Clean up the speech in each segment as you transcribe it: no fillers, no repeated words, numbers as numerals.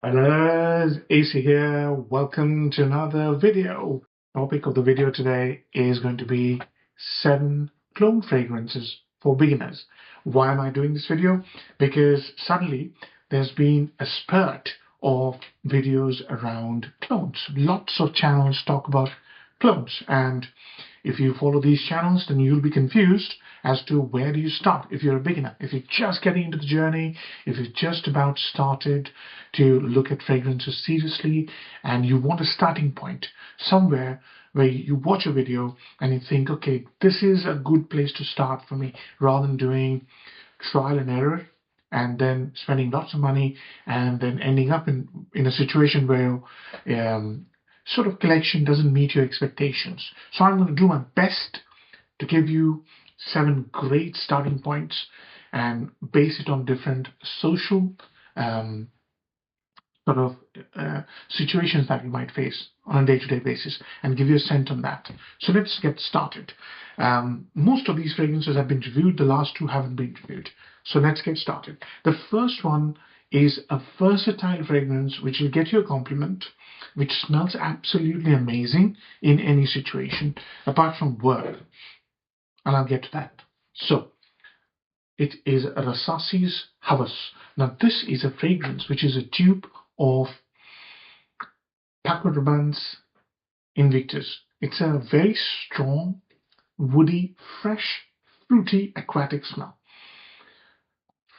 Hello, AC here. Welcome to another video. Topic of the video today is going to be 7 cologne fragrances for beginners. Why am I doing this video? Because suddenly there's been a spurt of videos around clones. Lots of channels talk about clones, and if you follow these channels, then you'll be confused as to where do you start if you're a beginner. If you're just getting into the journey, if you're just about started to look at fragrances seriously, and you want a starting point somewhere where you watch a video and you think, okay, this is a good place to start for me, rather than doing trial and error and then spending lots of money and then ending up in a situation where sort of collection doesn't meet your expectations. So I'm going to do my best to give you 7 great starting points and base it on different social sort of situations that you might face on a day-to-day basis and give you a sense on that. So let's get started. Most of these fragrances have been reviewed. The last 2 haven't been reviewed. So let's get started. The first one is a versatile fragrance which will get you a compliment, which smells absolutely amazing in any situation apart from work. And I'll get to that. So it is Rasasi Hawas. Now this is a fragrance which is a dupe of Paco Rabanne's Invictus. It's a very strong, woody, fresh, fruity, aquatic smell.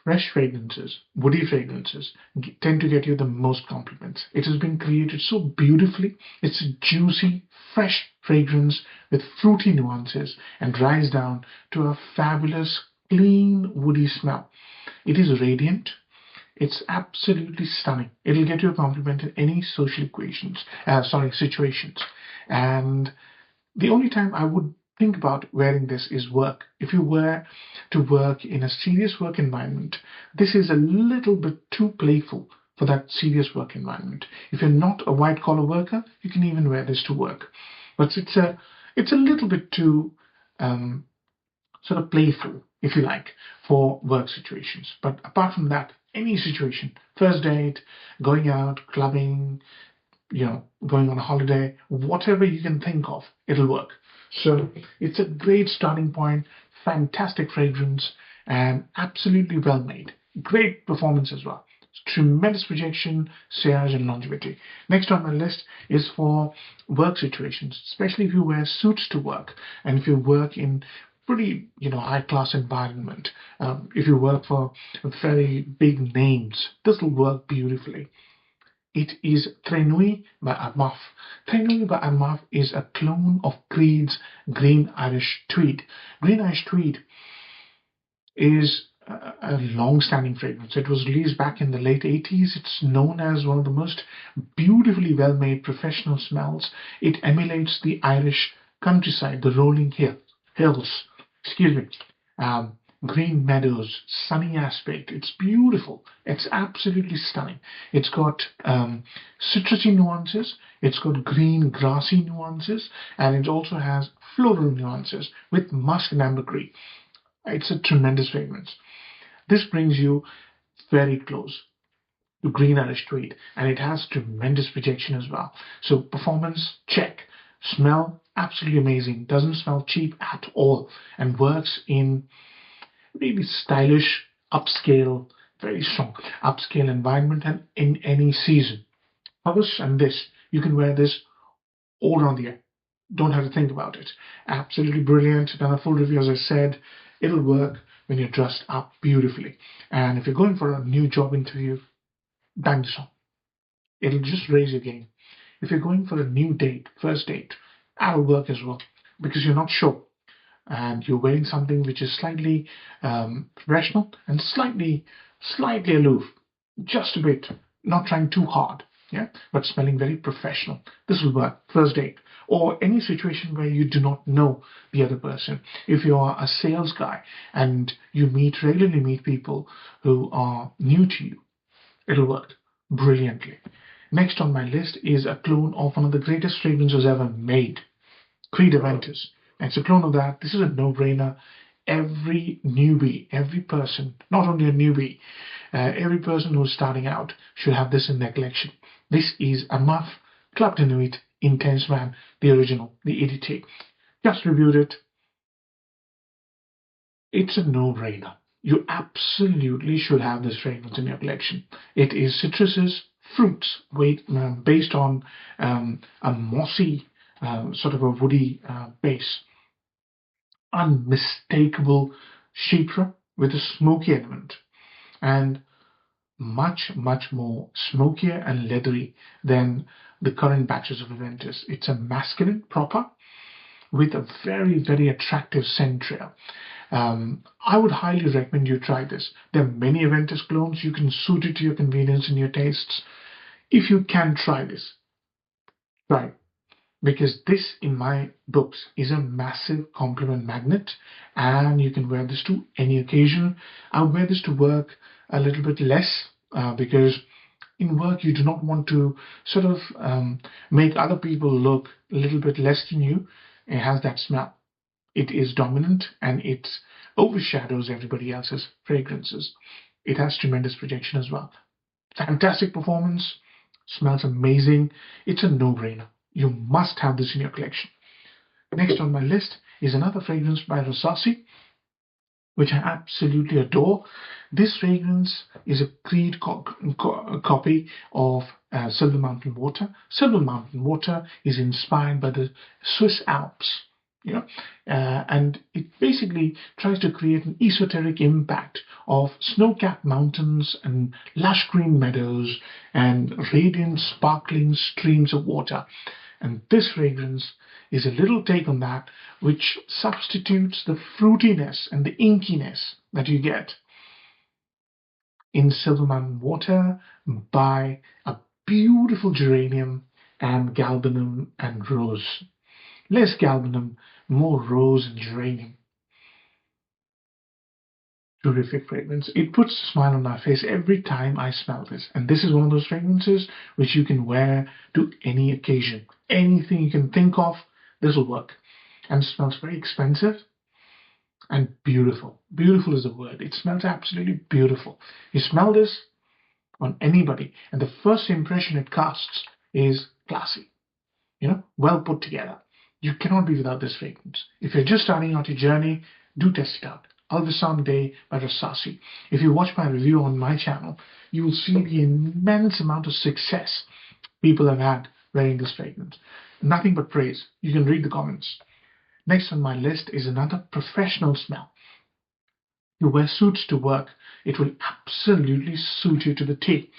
Fresh fragrances, woody fragrances, tend to get you the most compliments. It has been created so beautifully. It's a juicy, fresh fragrance with fruity nuances and dries down to a fabulous, clean, woody smell. It is radiant. It's absolutely stunning. It'll get you a compliment in any social situations. And the only time I would think about wearing this is work. If you were to work in a serious work environment, this is a little bit too playful for that serious work environment. If you're not a white collar worker, you can even wear this to work. But it's a little bit too sort of playful, if you like, for work situations. But apart from that, any situation, first date, going out, clubbing, going on a holiday, whatever you can think of, it'll work. So it's a great starting point, fantastic fragrance, and absolutely well made. Great performance as well. Tremendous projection, sillage, and longevity. Next on my list is for work situations, especially if you wear suits to work and if you work in pretty high class environment. If you work for very big names, this will work beautifully. It is Nuit by Armaf. Nuit by Armaf is a clone of Creed's Green Irish Tweed. Green Irish Tweed is a long-standing fragrance. It was released back in the late 80s. It's known as one of the most beautifully well-made professional smells. It emulates the Irish countryside, the rolling hills, green meadows, sunny aspect. It's beautiful. It's absolutely stunning. It's got citrusy nuances. It's got green, grassy nuances, and it also has floral nuances with musk and ambergris. It's a tremendous fragrance. This brings you very close to Green Irish Tweed, and it has tremendous projection as well. So performance, check. Smell, absolutely amazing. Doesn't smell cheap at all, and works in really stylish, upscale, very strong upscale environment and in any season. Hawas and this, you can wear this all around the year. Don't have to think about it. Absolutely brilliant. Done a full review, as I said. It'll work when you're dressed up beautifully. And if you're going for a new job interview, bang this on. It'll just raise your game. If you're going for a new date, first date, that'll work as well because you're not sure and you're wearing something which is slightly professional and slightly aloof, just a bit, not trying too hard, yeah, but smelling very professional. This will work first date or any situation where you do not know the other person. If you are a sales guy and you regularly meet people who are new to you, it'll work brilliantly. Next on my list is a clone of one of the greatest fragrances ever made, Creed Aventus. It's a clone of that. This is a no-brainer. every newbie, every person, not only a newbie, every person who's starting out should have this in their collection. This is Armaf Club de Nuit Intense Man, the original, the EDT. Just reviewed it. It's a no-brainer. You absolutely should have this fragrance in your collection. It is citruses, fruits, based on a mossy, sort of a woody base. Unmistakable chypre with a smoky element, and much, much more smokier and leathery than the current batches of Aventus. It's a masculine proper with a very, very attractive scent trail. I would highly recommend you try this. There are many Aventus clones. You can suit it to your convenience and your tastes. If you can try this, try it. Because this, in my books, is a massive compliment magnet, and you can wear this to any occasion. I wear this to work a little bit less because in work you do not want to sort of make other people look a little bit less than you. It has that smell. It is dominant and it overshadows everybody else's fragrances. It has tremendous projection as well. Fantastic performance, smells amazing. It's a no-brainer. You must have this in your collection. Next on my list is another fragrance by Rasasi, which I absolutely adore. This fragrance is a Creed copy of Silver Mountain Water. Silver Mountain Water is inspired by the Swiss Alps, and it basically tries to create an esoteric impact of snow-capped mountains and lush green meadows and radiant, sparkling streams of water. And this fragrance is a little take on that, which substitutes the fruitiness and the inkiness that you get in Silver Mountain Water by a beautiful geranium and galbanum and rose. Less galbanum, more rose and geranium. Terrific fragrance. It puts a smile on my face every time I smell this. And this is one of those fragrances which you can wear to any occasion. Anything you can think of, this will work. And it smells very expensive and beautiful. Beautiful is the word. It smells absolutely beautiful. You smell this on anybody, and the first impression it casts is classy. Well put together. You cannot be without this fragrance. If you're just starting out your journey, do test it out. Wissam by Rasasi. If you watch my review on my channel, you will see the immense amount of success people have had wearing this fragrance. Nothing but praise. You can read the comments. Next on my list is another professional smell. You wear suits to work, it will absolutely suit you to the T.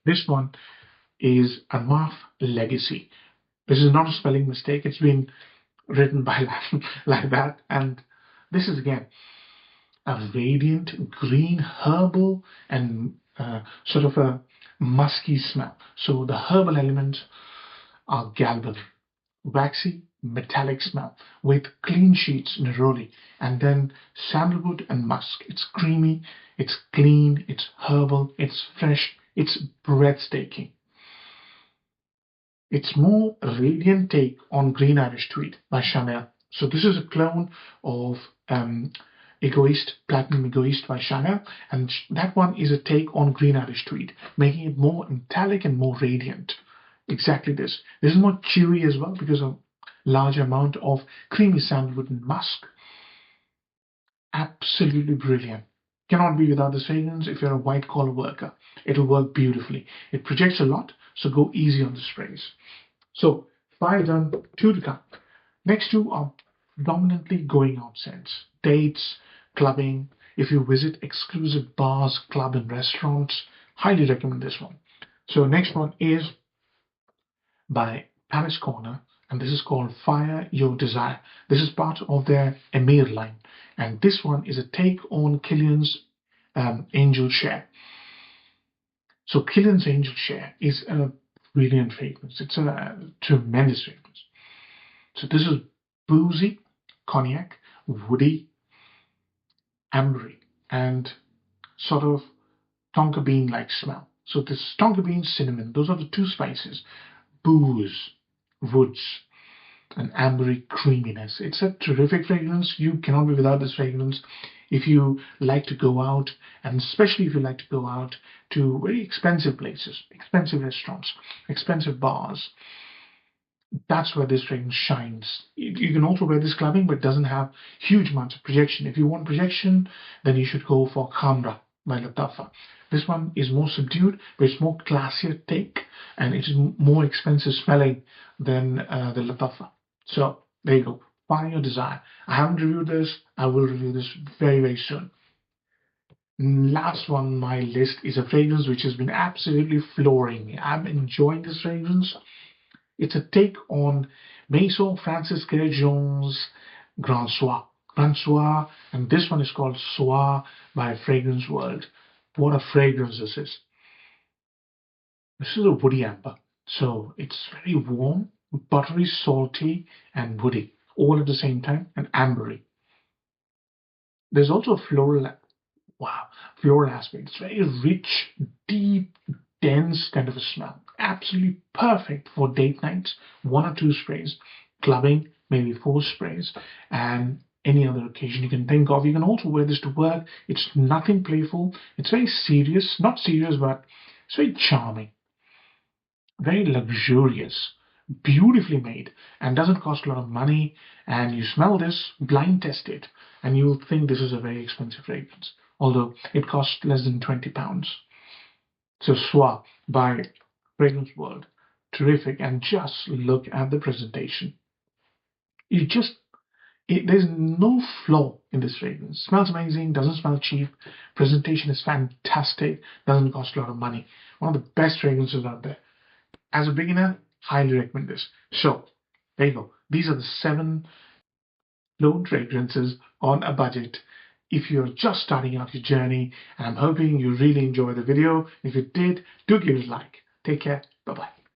This one is Armaf Legesi. This is not a spelling mistake. It's been written by like that. And this is, again, a radiant green herbal and sort of a musky smell. So the herbal elements are galbanum, waxy metallic smell with clean sheets neroli, and then sandalwood and musk. It's creamy, it's clean, it's herbal, it's fresh, it's breathtaking. It's more a radiant take on Green Irish Tweed by Chanel. So this is a clone of Platinum Egoist by Chanel, and that one is a take on Green Irish Tweed, making it more metallic and more radiant. Exactly this. This is more chewy as well because of large amount of creamy sandalwood and musk. Absolutely brilliant. Cannot be without this fragrance if you're a white collar worker. It'll work beautifully. It projects a lot, so go easy on the sprays. So 5 done, 2 to come. Next 2 are dominantly going out scents. Dates, clubbing. If you visit exclusive bars, club and restaurants, highly recommend this one. So next one is by Paris Corner, and this is called Fire Your Desire. This is part of their Emir line, and this one is a take on Killian's Angel Share. So Killian's Angel Share is a brilliant fragrance. It's a tremendous fragrance. So this is boozy, cognac, woody, ambery, and sort of tonka bean-like smell. So this tonka bean, cinnamon, those are the 2 spices. Booze, woods, an ambery creaminess. It's a terrific fragrance. You cannot be without this fragrance if you like to go out, and especially if you like to go out to very expensive places, expensive restaurants, expensive bars. That's where this fragrance shines. You can also wear this clubbing, but it doesn't have huge amounts of projection. If you want projection, then you should go for Khamra by Latafa. This one is more subdued, but it's more classier take, and it is more expensive smelling than the Latafa. So there you go. Find your desire. I haven't reviewed this. I will review this very, very soon. Last one on my list is a fragrance which has been absolutely flooring me. I'm enjoying this fragrance. It's a take on Maison Francis Kerjon's Grand Soir. Grand Soir, and this one is called Soir by Fragrance World. What a fragrance this is. This is a woody amber. So it's very warm, buttery, salty, and woody, all at the same time, and ambery. There's also a floral aspect. It's very rich, deep, dense kind of a smell. Absolutely perfect for date nights, 1 or 2 sprays, clubbing, maybe 4 sprays, and any other occasion you can think of. You can also wear this to work. It's nothing playful. It's very serious, not serious, but it's very charming, very luxurious, beautifully made, and doesn't cost a lot of money. And you smell this, blind test it, and you'll think this is a very expensive fragrance, although it costs less than £20. So Soir by Fragrance World, terrific, and just look at the presentation. There's no flaw in this fragrance. Smells amazing, doesn't smell cheap, presentation is fantastic, doesn't cost a lot of money. One of the best fragrances out there. As a beginner, highly recommend this. So there you go. These are the 7 known fragrances on a budget if you're just starting out your journey, and I'm hoping you really enjoy the video. If you did, do give it a like. Take care.